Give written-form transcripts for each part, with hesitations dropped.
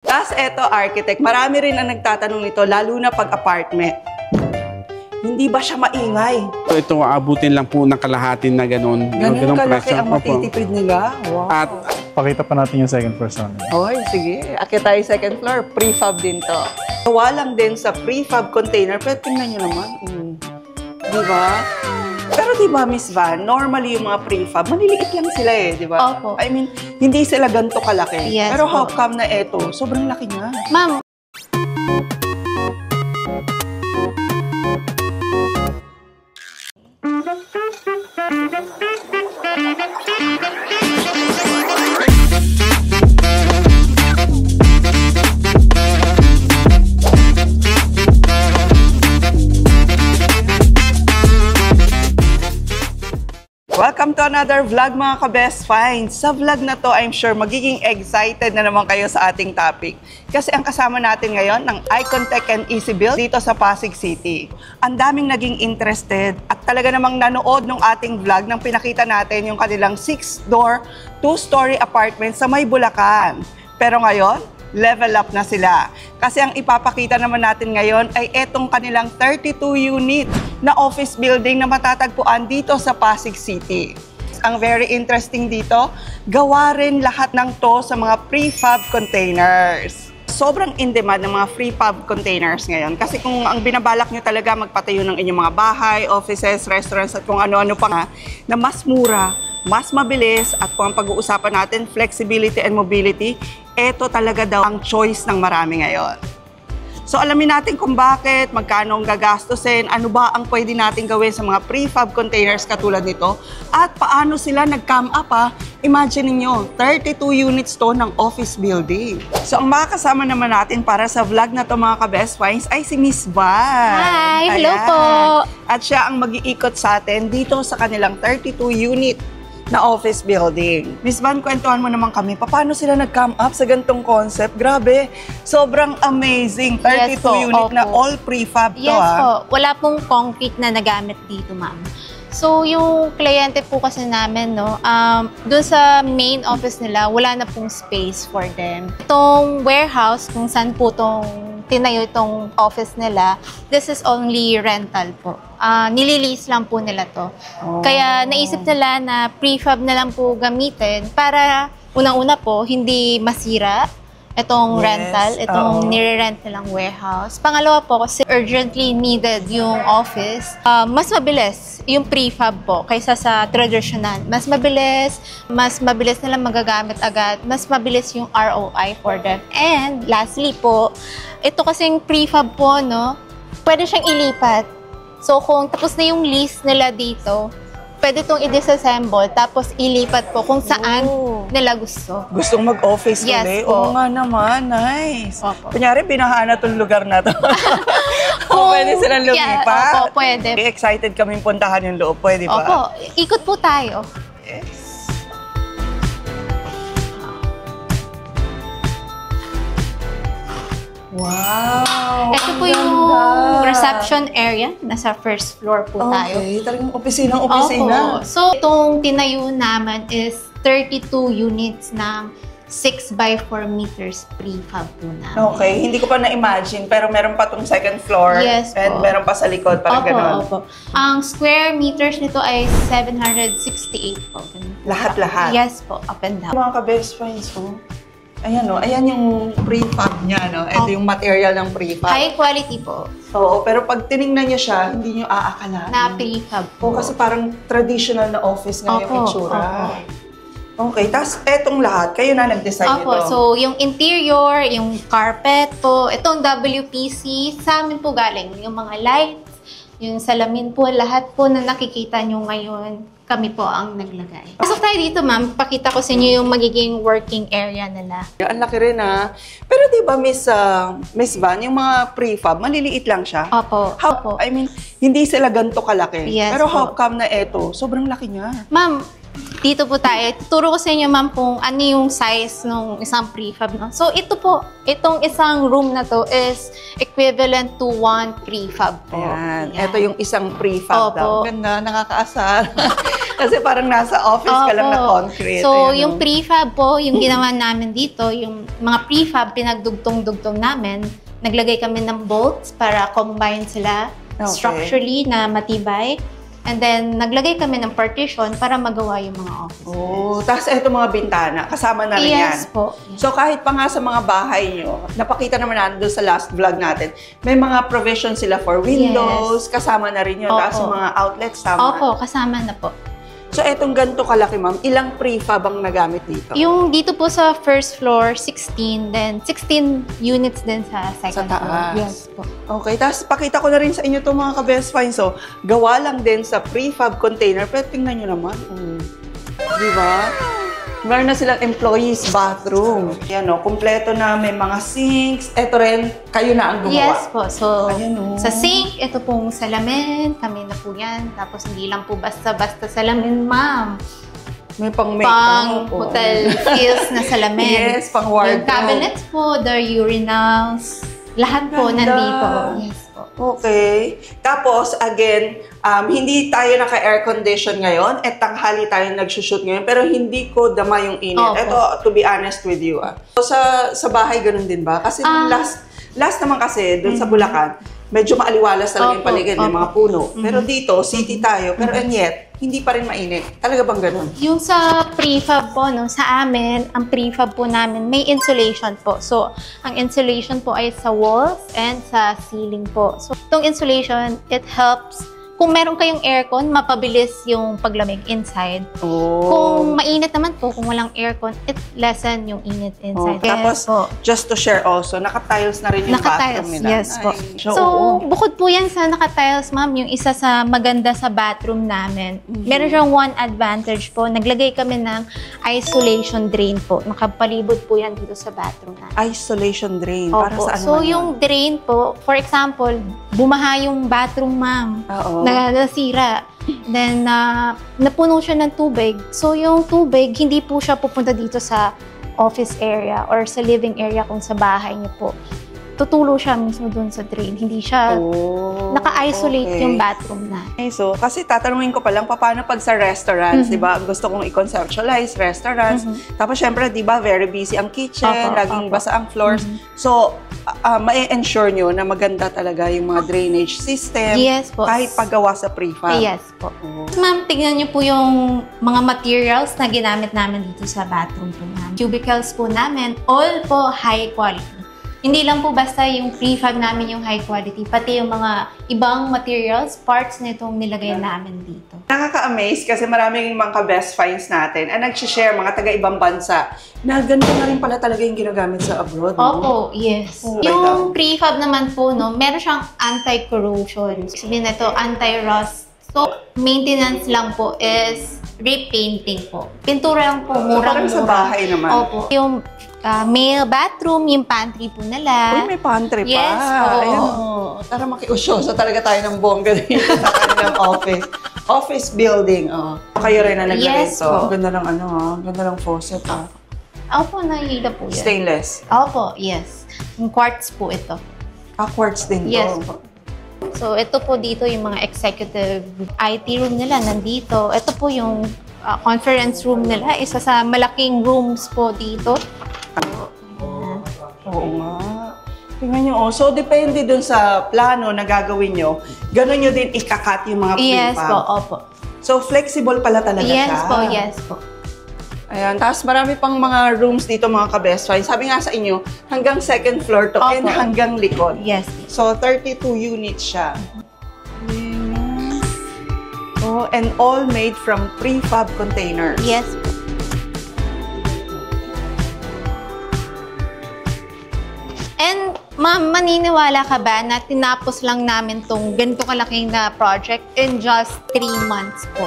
Tapos eto, architect, marami rin ang nagtatanong nito, lalo na pag apartment. Hindi ba siya maingay? Ito, aabutin lang po ng kalahatin na gano'n. Ganun kalaki ang matitipid nila? Wow. At Pakita pa natin yung second floor sa amin. Oy, sige. Akit tayo second floor. Prefab din to. Walang din sa prefab container. Pero tingnan nyo naman. Di ba? Pero di ba, Miss Van, normally yung mga prefab, maliliit lang sila eh, di ba? Opo. I mean, hindi sila ganito kalaki. Yes, pero how po. come na eto? Sobrang laki niya. Ma'am, Welcome to another vlog mga ka-best finds. Sa vlog na to, I'm sure magiging excited na naman kayo sa ating topic. Kasi ang kasama natin ngayon ng Icon Tech and Easy Build dito sa Pasig City. Ang daming naging interested at talaga namang nanood ng ating vlog nang pinakita natin yung kanilang 6-door, 2-story apartment sa May Bulacan. Pero ngayon, level up na sila. Kasi ang ipapakita naman natin ngayon ay etong kanilang 32 unit na office building na matatagpuan dito sa Pasig City. Ang very interesting dito, gawa rin lahat ng to sa mga prefab containers. Sobrang in-demand ng mga prefab containers ngayon. Kasi kung ang binabalak nyo talaga magpatayo ng inyong mga bahay, offices, restaurants at kung ano-ano pa nga, na mas mura, mas mabilis at kung ang pag-uusapan natin, flexibility and mobility, eto talaga daw ang choice ng marami ngayon. So alamin natin kung bakit, magkano ang gagastusin, ano ba ang pwede natin gawin sa mga prefab containers katulad nito, at paano sila nag-come up ha. Imagine niyo 32 units to ng office building. So ang makakasama naman natin para sa vlog na to mga ka-best finds ay si Miss Van. Hi! Hello Ayan. po! At siya ang mag-iikot sa atin dito sa kanilang 32 unit na office building. Miss Van, kwentuhan mo naman kami, paano sila nag-come up sa gantong concept? Grabe, sobrang amazing. 32 Yes po, unit na opo. all prefab to Yes ha. po, wala pong concrete na nagamit dito, ma'am. So, yung kliyente po kasi namin, no, doon sa main office nila, wala na pong space for them. Itong warehouse, kung saan po tinayo itong office nila, this is only rental po. Nililease lang po nila to. Oh. Kaya naisip nila na prefab na lang po gamitin para unang-una po, hindi masira itong Yes, rental, itong oo. nire-rent nilang warehouse. Pangalawa po, kasi urgently needed yung office, mas mabilis yung prefab po kaysa sa traditional. Mas mabilis nilang magagamit agad, mas mabilis yung ROI for them. And lastly po, ito kasing prefab po, no, pwede siyang ilipat. So kung tapos na yung lease nila dito, pwede itong i-disassemble tapos ilipat po kung saan nila gusto. Gustong mag-office Yes ulit? po. Oo nga naman, nice. Opo. Kunyari, binahaan na itong lugar na to. Kung- Pwede silang Yeah, lumipat? opo, pwede. Excited kaming puntahan yung loob, pwede ba? Opo, ikot po tayo. Yes. Wow! Ito po ang yung ganda. reception area. Nasa first floor po tayo. Okay, talagang opisina. Opo. So, itong tinayo naman is 32 units ng 6 by 4 meters prefab po namin. Okay, hindi ko pa na-imagine, pero meron pa tong second floor Yes and po. meron pa sa likod, parang gano'n. Opo. Ang square meters nito ay 768 po. Ganun po. Lahat-lahat? Yes po, up and down. Mga ka-best friends, oh. Ayan, oh. Ayan yung prefab niya, no? Ito yung material ng prefab. High quality po Oo, pero pag tinignan niyo siya, hindi niyo aakalain. na prefab po. Oo, kasi parang traditional na office nga yung Opo, itsura. opo. Okay, tapos etong lahat, kayo na nag-design Opo, nito. so yung interior, yung carpet po, itong WPC, sa amin po galing. Yung mga lights, yung salamin po, lahat po na nakikita nyo ngayon, kami po ang naglagay. Pasok tayo dito, ma'am. Pakita ko sa inyo yung magiging working area nila. Ang laki rin ha. Pero di ba, Miss Van, yung mga prefab, maliliit lang siya? Opo. How, I mean, hindi sila ganito kalaki. Yes Pero po. how come na eto? Sobrang laki niya. Ma'am, dito po tayo. Tuturo ko sa inyo, ma'am, kung ano yung size ng isang prefab. No? So, ito po, itong isang room na to is equivalent to 1 prefab po. Ayan. Ayan. Ito yung isang prefab Opo. daw. Ganda, nakakaasar. Kasi parang nasa office ka lang na Opo. concrete. So, Ayan, yung prefab po, yung ginawa namin dito, yung mga prefab, pinagdugtong-dugtong namin. Naglagay kami ng bolts para combine sila structurally na matibay. And then, naglagay kami ng partition para magawa yung mga office. Oh, tapos eto mga bintana, kasama na rin yan. Yes po. So kahit pa nga sa mga bahay nyo, napakita naman natin doon sa last vlog natin, may mga provision sila for windows, kasama na rin yun. Opo. Tapos mga outlets, tama. Opo, kasama na po. So etong ganito kalaki, ma'am, ilang prefab ang nagamit dito? Yung dito po sa first floor, 16, then 16 units din sa second Sa floor. taas. Yes po. Okay, tapos pakita ko na rin sa inyo itong mga ka-best finds. So, gawa lang din sa prefab container, pero tingnan nyo naman. Di ba? Meron na silang employees bathroom. Yan o, kumpleto na, may mga sinks. Ito rin, kayo na ang gumawa. Yes po. So, Ayan, oh. sa sink, ito pong salamin, kami na po yan. Tapos hindi lang po basta-basta salamin, ma'am. May pang make Pang hotel feels na salamin. Yes, pang wardrobe. Yung cabinets po, the urinals, lahat po Ganda. nandito. Yes po. Okay. Tapos, again, hindi tayo naka-air condition ngayon at tanghali tayo nagsushoot ngayon, pero hindi ko dama yung init. Opo. Ito, to be honest with you. So, sa bahay, ganun din ba? Kasi nung last naman kasi, dun sa Bulacan, medyo maaliwalas talaga yung Opo, paligid, may opo. mga puno. Pero dito, city tayo, pero and yet, hindi pa rin mainit. Talaga bang ganun? Yung sa prefab po, no, sa amin, ang prefab po namin, may insulation po. So, ang insulation po ay sa walls and sa ceiling po. So, itong insulation, it helps. Kung meron kayong aircon, mapabilis yung paglamig inside. Oh. Kung mainit naman po, kung walang aircon, it lessen yung init inside. Tapos, po. just to share also, naka-tiles na rin yung Naka-tiles, bathroom nila. yes po. Ay, So, oo. bukod po yan sa naka-tiles, ma'am, yung isa sa maganda sa bathroom namin. Meron siyang one advantage po. Naglagay kami ng isolation drain po. Nakapalibot po yan dito sa bathroom namin. Isolation drain. Para Opo. saan So, naman yun? yung drain po, for example, bumaha yung bathroom, ma'am. Oo. Nasira. Then, napuno siya ng tubig. So, yung tubig, hindi po siya pupunta dito sa office area or sa living area kung sa bahay niyo po. Tutulo siya mismo dun sa drain. Hindi siya naka-isolate okay. yung bathroom na. Okay, so, kasi tatanungin ko pa lang, paano pag sa restaurants, di ba? Gusto kong i-conceptualize restaurants. Tapos, syempre, di ba, very busy ang kitchen, Opo, laging opo. basa ang floors. So, ma-ensure nyo na maganda talaga yung mga drainage system. Yes po. Kahit paggawa sa prefab. Yes po. Ma'am, tignan niyo po yung mga materials na ginamit namin dito sa bathroom po namin. Cubicles po namin, all po high quality. Hindi lang po basta yung prefab namin yung high quality, pati yung mga ibang materials, parts na itong nilagay namin dito. Nakaka-amaze kasi maraming mga best finds natin ang nag-share mga taga-ibang bansa na ganito na rin pala talaga yung ginagamit sa abroad. No? Opo, yes. Oh, Yung prefab naman po, no, meron siyang anti-corrosion. Sabihin na ito, anti-rust. So, maintenance lang po is repainting po. Pintura lang po, murang-mura. Parang sa bahay naman. Opo. Yung male bathroom, yung pantry po nila. Uy, may pantry pa. Yes, oo. Ayan, tara makiusyoso talaga tayo ng bongga dito sa kanilang office. Office building. Kayo rin na naglagay Yes, ito. po. Ganda ng ganda ng faucet. Opo, nahihila po yan. Stainless. Opo, yes. Yung quartz po ito. Quartz din to. Yes po. So, ito po dito yung mga executive IT room nila nandito. Ito po yung conference room nila. Isa sa malaking rooms po dito. Oo nga. Tingnan nyo, So, depende dun sa plano na gagawin nyo, ganun nyo din ikakat yung mga prefab. Yes po, opo. So, flexible pala talaga Yes siya. po, yes po. Ayan, tapos marami pang mga rooms dito mga ka-best friends. Sabi nga sa inyo, hanggang second floor to Opo. and hanggang likod. Yes. So, 32 units siya. Oh, and all made from prefab containers. Yes. And ma'am, maniniwala ka ba na tinapos lang namin tong ganito kalaking na project in just 3 months po?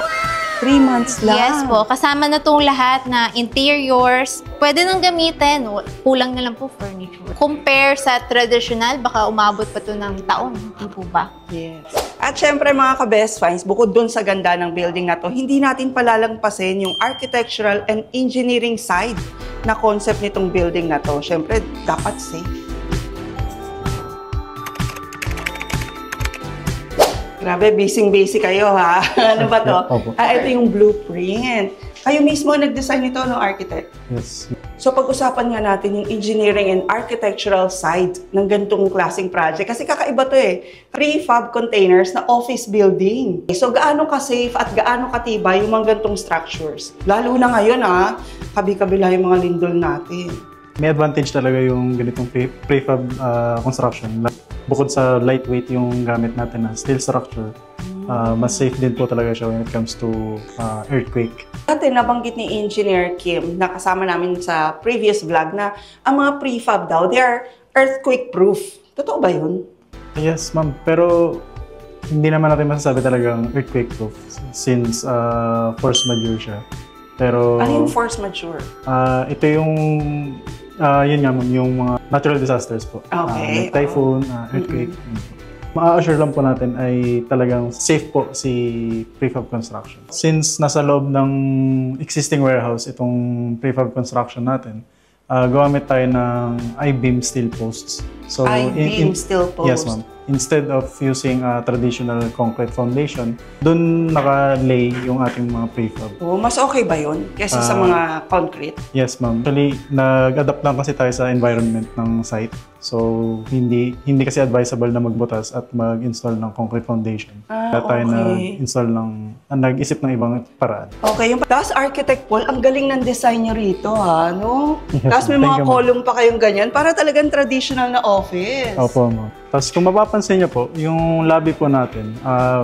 3 months lang. Yes po. Kasama na tong lahat na interiors. Pwede nang gamitin. Kulang na lang po furniture. Compare sa traditional, baka umabot pa to ng taon. Hindi po ba? Yes. At syempre mga ka-best finds, bukod dun sa ganda ng building na to, hindi natin palalangpasin yung architectural and engineering side na concept nitong building na to. Syempre, dapat safe. Grabe, busy kayo ha. Ano ba to? Opo. Ito yung blueprint. Kayo mismo nag-design nito, no, architect? Yes. So pag-usapan nga natin yung engineering and architectural side ng ganitong klaseng project. Kasi kakaiba to eh. Prefab containers na office building. So gaano ka-safe at gaano katibay yung mga ganitong structures? Lalo na ngayon ha, kabi-kabila yung mga lindol natin. May advantage talaga yung ganitong prefab construction. Bukod sa lightweight yung gamit natin na steel structure, mas safe din po talaga siya when it comes to earthquake. Dati nabanggit ni Engineer Kim na kasama namin sa previous vlog na ang mga prefab daw, they are earthquake proof. Totoo ba yun? Yes, ma'am. Pero hindi naman natin masasabi talagang earthquake proof since force majeure siya. Pero Ano yung force majeure? ito yung yun nga ma'am, yung mga natural disasters po. Okay. Like typhoon, earthquake. Ma-assure lang po natin ay talagang safe po si prefab construction. Since nasa loob ng existing warehouse itong prefab construction natin, gumamit tayo ng I-beam steel posts. So, I-beam steel post. Yes, ma'am. Instead of using a traditional concrete foundation, dun naka-lay yung ating mga prefab. Oh, mas okay ba yun kaysa sa mga concrete? Yes, ma'am. Actually, nag-adapt lang kasi tayo sa environment ng site. So, hindi kasi advisable na magbutas at mag-install ng concrete foundation. Kaya tayo nag-install nag-isip ng ibang paraan. Okay, yung tapos Architect Paul, ang galing ng design nyo rito ha, no? Yes, Tapos may thank mga you, ma'am. column pa kayong ganyan para talagang traditional na office. Opo, ma'am. Tapos kung mapapansin niyo po, yung lobby po natin,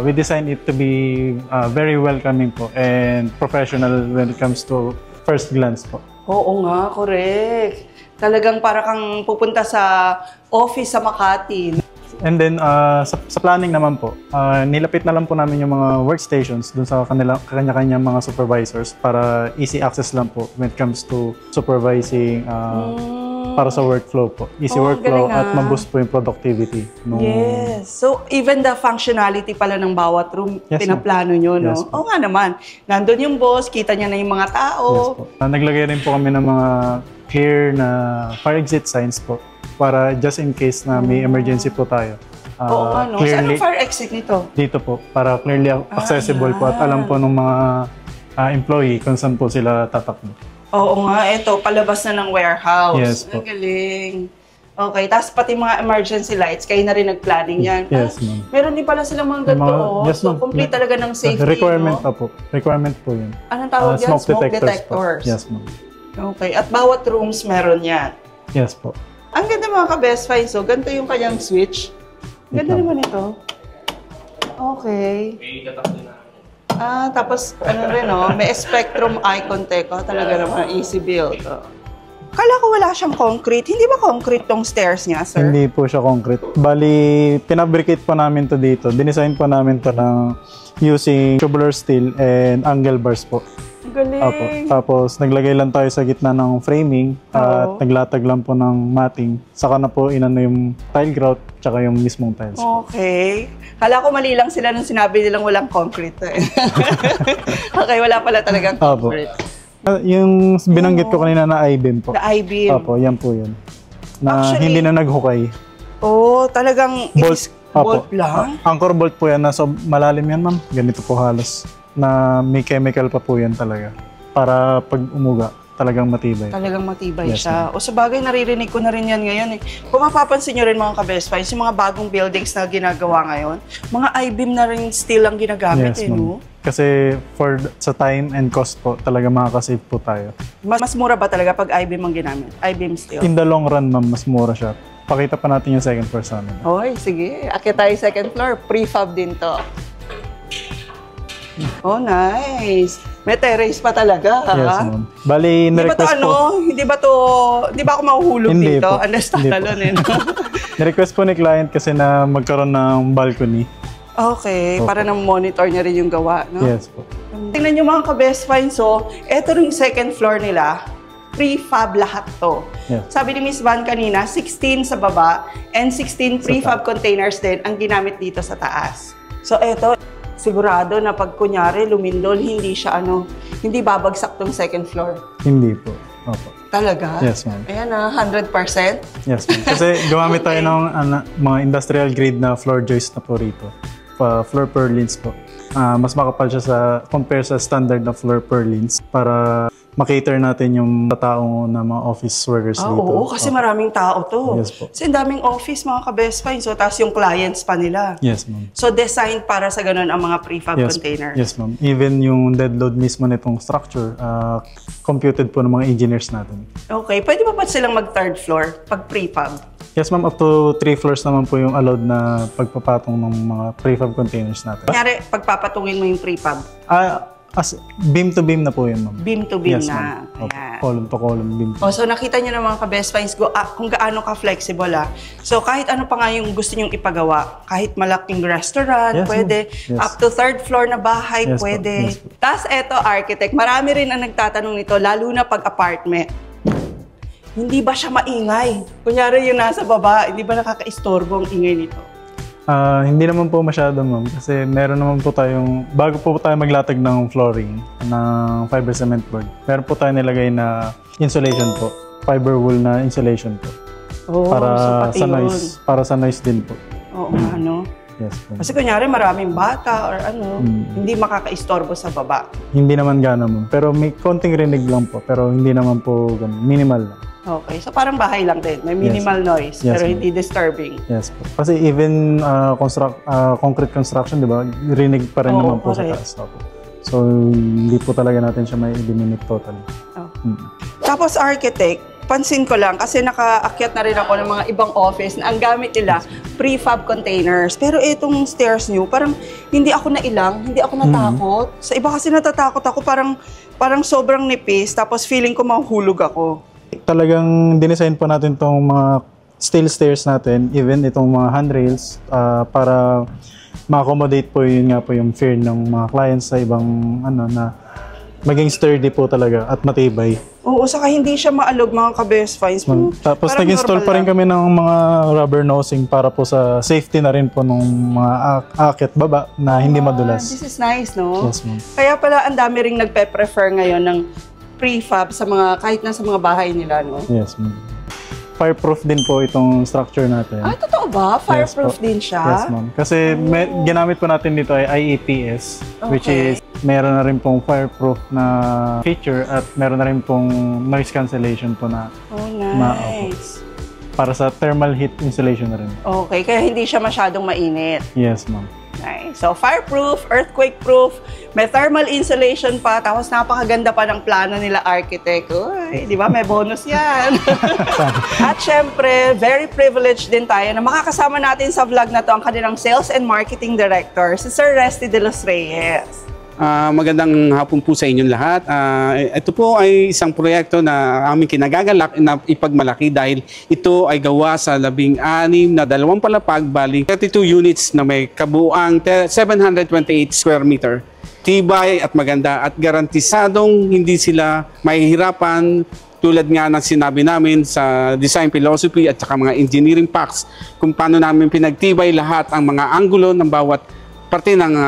we designed it to be very welcoming po and professional when it comes to first glance po. Oo nga, correct. Talagang para kang pupunta sa office sa Makati. And then, sa planning naman po, nilapit na lang po namin yung mga workstations dun sa kanya-kanya mga supervisors para easy access lang po when it comes to supervising para sa workflow po. Easy workflow galing, at ma-boost po yung productivity. Yes. So, even the functionality pala ng bawat room, Yes, pinaplano nyo, no? Yes, Oo nga naman. Nandun yung boss, kita niya na yung mga tao. Yes po. Naglagay rin po kami ng mga clear na fire exit signs po para just in case na may emergency po tayo. Oo nga, no? Saan ang fire exit nito? Dito po, para clearly accessible po at alam po ng mga employee kung saan po sila tatakbo. Oo nga, eto, palabas na ng warehouse. Yes po. Ang galing. Okay, tapos pati mga emergency lights, kayo na rin nag-planning yan. Yes, ma'am. Meron din pala silang mga ganito, oh. Yes, So, ma'am. complete talaga ng safety, Requirement no? po. Requirement po yun. Anong tawag yan? Smoke detectors. Po. Yes, ma'am. Okay, at bawat rooms meron yan. Yes po. Ang ganda mga ka-best finds, so ganito yung kanyang switch. Ganda Ito. naman ito. Okay. Tapos ano rin, oh, may Spectrum eye contact, oh, talaga naman easy build. Oh. Kala ko wala siyang concrete. Hindi ba concrete tong stairs niya, sir? Hindi po siya concrete. Bali, pinabricate po namin to dito. Dinesign po namin to ng using tubular steel and angle bars po. Galing. Opo. Tapos naglagay lang tayo sa gitna ng framing at naglatag lang po ng matting. Saka na po inano yung tile grout tsaka yung mismong tiles. Okay. Kala ko mali lang sila nung sinabi nilang walang concrete. Eh. Okay, wala pala talagang Opo. concrete. Yung binanggit ko kanina na I-beam po. The I-beam. Opo, yan po yun. Na Actually, hindi na naghukay. Oh, talagang Bolt. bolt Opo. lang? Anchor bolt po yan. Nasa malalim yan, ma'am. Ganito po halos. Na may chemical pa po yan talaga. Para pag umuga, talagang matibay. Talagang matibay Yes, siya. O sa bagay, naririnig ko na rin yan ngayon. Eh. Kung mapapansin nyo rin mga ka-best finds, yung mga bagong buildings na ginagawa ngayon, mga I-beam na rin steel ang ginagamit, Yes, eh, ma'am. no? Kasi sa time and cost po, talaga makakasave po tayo. Mas mura ba talaga pag I-beam ang ginamit? I-beam steel? In the long run, ma'am, mas mura siya. Pakita pa natin yung second floor sa amin. Hoy, sige. Akit tayo second floor. Prefab din to. Oh, nice. May terrace pa talaga, ha? Yes, ma'am. Bali, Hindi ba to na-request po. Hindi ba ako mahuhulog Hindi dito? po. Unless Hindi po. tatalon, eh, no? Na-request po ni client kasi na magkaroon ng balcony. Okay, Opo. para nang monitor niya rin yung gawa, no? Yes po. Tingnan nyo mga ka-best finds, so, eto rin yung second floor nila. Prefab lahat to. Yes. Sabi ni Miss Van kanina, 16 sa baba and 16 prefab containers din ang ginamit dito sa taas. So eto, sigurado na pag kunyari lumindol, hindi hindi babagsak tong second floor. Hindi po. Opo. Talaga? Yes, ma'am. Ayan na, 100%. Yes, ma'am. Kasi gumamit tayo ng mga industrial grade na floor joist na po rito. floor purlins po. Mas makapal siya compare sa standard na floor purlins para makater natin yung tao na mga office workers dito. Oo, kasi maraming tao to. Yes po. Kasi ang daming office, mga ka-best finds. So, tapos yung clients pa nila. Yes, ma'am. So, designed para sa ganun ang mga prefab container. Yes, ma'am. Even yung dead load mismo nitong structure, computed po ng mga engineers natin. Okay. Pwede ba silang mag-third floor pag prefab? Yes, ma'am. Up to 3 floors naman po yung allowed na pagpapatong ng mga prefab containers natin. Kunyari, pagpapatungin mo yung prefab, As beam to beam na po yun, ma'am. beam to beam Yes, na. ma'am. Opo. Ayan. Column to column, beam to. Oh, so nakita niyo na mga ka-best finds kung gaano ka-flexible So kahit ano pa nga yung gusto niyong ipagawa, kahit malaking restaurant, Yes, pwede. ma'am. Yes. Up to third floor na bahay, Yes, po. pwede. Yes, po. Tapos eto, architect, marami rin ang nagtatanong nito, lalo na pag apartment. Hindi ba siya maingay? Kunyari yung nasa baba, hindi ba nakaka-istorbo ang ingay nito? Hindi naman po masyado, ma'am. Kasi meron naman po tayong, bago po tayo maglatag ng flooring ng fiber cement board, meron po tayo nilagay na insulation po. Fiber wool na insulation po. Oh, so pati sa yun. noise. Para sa noise din po. Oo nga, no? Yes po. Kasi kunyari maraming bata or ano, hindi makaka-istorbo sa baba. Hindi naman gano'n, ma'am. Pero may konting rinig lang po. Pero hindi naman po ganun. Minimal lang. Okay, so parang bahay lang din. May minimal noise, Yes, pero ma'am. hindi disturbing. Yes po. Kasi even concrete construction, di ba? Rinig pa rin Oo, naman po sa correct. taas. Opo. So, hindi po talaga natin siya may eliminate totally. Oh. Tapos architect, pansin ko lang kasi nakaakyat na rin ako ng mga ibang office na ang gamit nila prefab containers. Pero itong stairs nyo, parang hindi ako nailang, hindi ako natakot. Sa iba kasi natatakot ako, parang sobrang nipis, tapos feeling ko mahuhulog ako. Talagang dinesign po natin itong mga steel stairs natin, even itong mga handrails, para ma-accommodate po yun nga po yung fear ng mga clients sa ibang na maging sturdy po talaga at matibay. Oo, saka hindi siya maalog mga ka-best finds. Tapos Parang nag-install normal pa rin lang. kami ng mga rubber nosing para po sa safety na rin po ng mga akit baba na hindi madulas. This is nice, no? Yes, ma'am. Kaya pala ang dami ring nagpe-prefer ngayon ng prefab sa mga, kahit nasa mga bahay nila, no? Yes, ma'am. Fireproof din po itong structure natin. Ah, totoo ba? Fireproof Yes, po. din siya? Yes, ma'am. Kasi ginamit po natin dito ay IEPS, which Okay. is meron na rin pong fireproof na feature at meron na rin pong noise cancellation po na Oh, nice. para sa thermal heat insulation na rin. Okay, kaya hindi siya masyadong mainit. Yes, ma'am. Nice. So, fireproof, earthquake-proof, may thermal insulation pa, tapos napakaganda pa ng plano nila architect. Uy, di ba? May bonus yan. At syempre, very privileged din tayo na makakasama natin sa vlog na to ang kanilang Sales and Marketing Director, si Sir Resty de los Reyes. Magandang hapon po sa inyong lahat. Ito po ay isang proyekto na aming kinagagalak na ipagmalaki dahil ito ay gawa sa 16 na dalawang palapag, bali 32 units na may kabuuang 728 square meter. Tibay at maganda at garantisadong hindi sila mahihirapan tulad nga ng sinabi namin sa design philosophy at saka mga engineering packs kung paano namin pinagtibay lahat ang mga anggulo ng bawat parte ng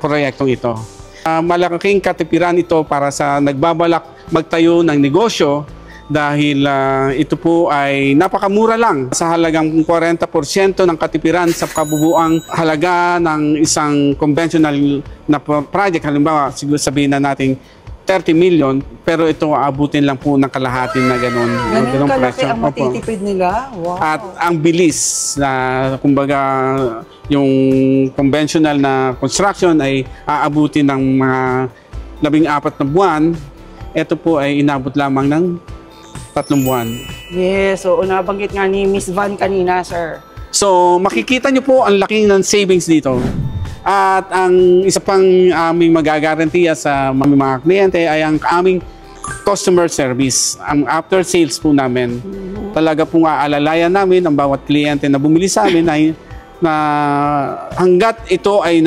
proyektong ito. Malaking katipiran ito para sa nagbabalak magtayo ng negosyo dahil ito po ay napakamura lang sa halagang 40% ng katipiran sa kabubuang halaga ng isang conventional na project. Halimbawa, siguro sabihin na natin 30 million, pero ito aabutin lang po ng kalahati na gano'n. Ganun kalaki presyo. ang matitipid nila. Wow. At ang bilis na, kumbaga, yung conventional na construction ay aabutin ng mga 14 na buwan. Ito po ay inabot lamang ng 3 buwan. Yes, oo, nabanggit nga ni Miss Van kanina, sir. So, makikita nyo po ang laki ng savings dito. At ang isa pang aming magagarantiya sa mga kliyente ay ang aming customer service. Ang after sales po namin. Talaga pong aalalayan namin ang bawat kliyente na bumili sa amin ay na hanggat ito ay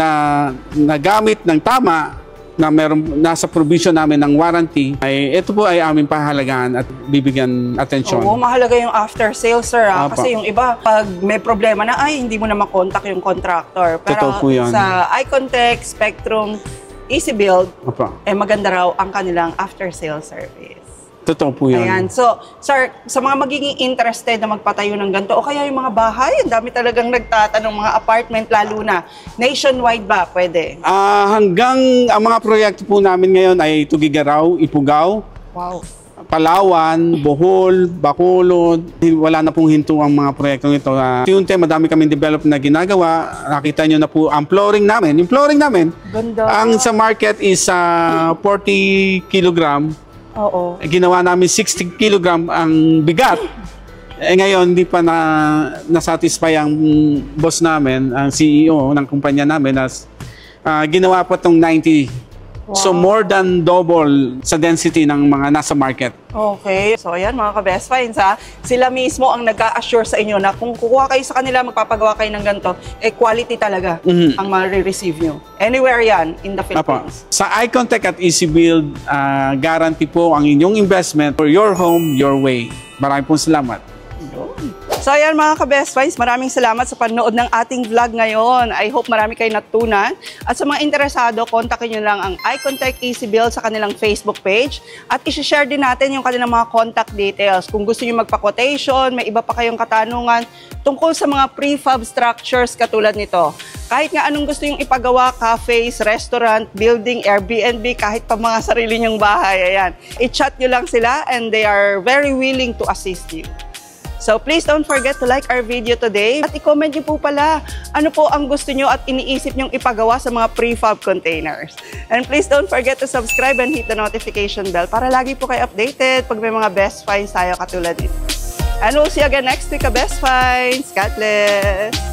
nagamit ng tama na nasa provision namin ng warranty, ay ito po ay aming pahalagahan at bibigyan atensyon. Oo, mahalaga yung after sales, sir. Apa. Kasi yung iba, pag may problema na, ay, hindi mo na makontak yung contractor. Pero Totoo po yan. sa Icontech, Spectrum, Easy Build, Opo. maganda raw ang kanilang after sales service. Totoo po yun. Ayan. So, sir, sa mga magiging interested na magpatayo ng ganito, o kaya yung mga bahay, ang dami talagang nagtatanong, mga apartment, lalo na, nationwide ba? Pwede? Hanggang ang mga proyekto po namin ngayon ay Tugigaraw, Ifugao, Wow. Palawan, Bohol, Bacolod. Wala na pong hinto ang mga proyektong ito. Unti-unti, madami kaming develop na ginagawa. Nakita nyo na po ang flooring namin. Yung flooring namin, Ganda. ang sa market is 40 kilogram. Oo. Ginawa namin 60 kilogram ang bigat. Ngayon, hindi pa na-satisfy ang boss namin, ang CEO ng kumpanya namin, as ginawa pa itong 90. So more than double sa density ng mga nasa market. Okay. So, ayan mga ka-best finds ha. Sila mismo ang nag-a-assure sa inyo na kung kukuha kayo sa kanila, magpapagawa kayo ng ganito, quality talaga ang ma-receive nyo. Anywhere yan in the Philippines. Sa iContech at EasyBuild, guarantee po ang inyong investment for your home, your way. Maraming pong salamat. So ayan mga ka-best finds, maraming salamat sa panonood ng ating vlog ngayon. I hope marami kayo natutunan. At sa mga interesado, kontakin nyo lang ang iContech EasyBuild sa kanilang Facebook page. At isi-share din natin yung kanilang mga contact details. Kung gusto nyo magpa-quotation, may iba pa kayong katanungan tungkol sa mga prefab structures katulad nito. Kahit nga anong gusto yung ipagawa, cafes, restaurant, building, Airbnb, kahit pa mga sarili nyong bahay, ayan. I-chat nyo lang sila and they are very willing to assist you. So please don't forget to like our video today at i-comment nyo po pala ano po ang gusto nyo at iniisip nyong ipagawa sa mga prefab containers. And please don't forget to subscribe and hit the notification bell para lagi po kayo updated pag may mga best finds tayo katulad nito. And we'll see you again next week, Best Finds. God bless!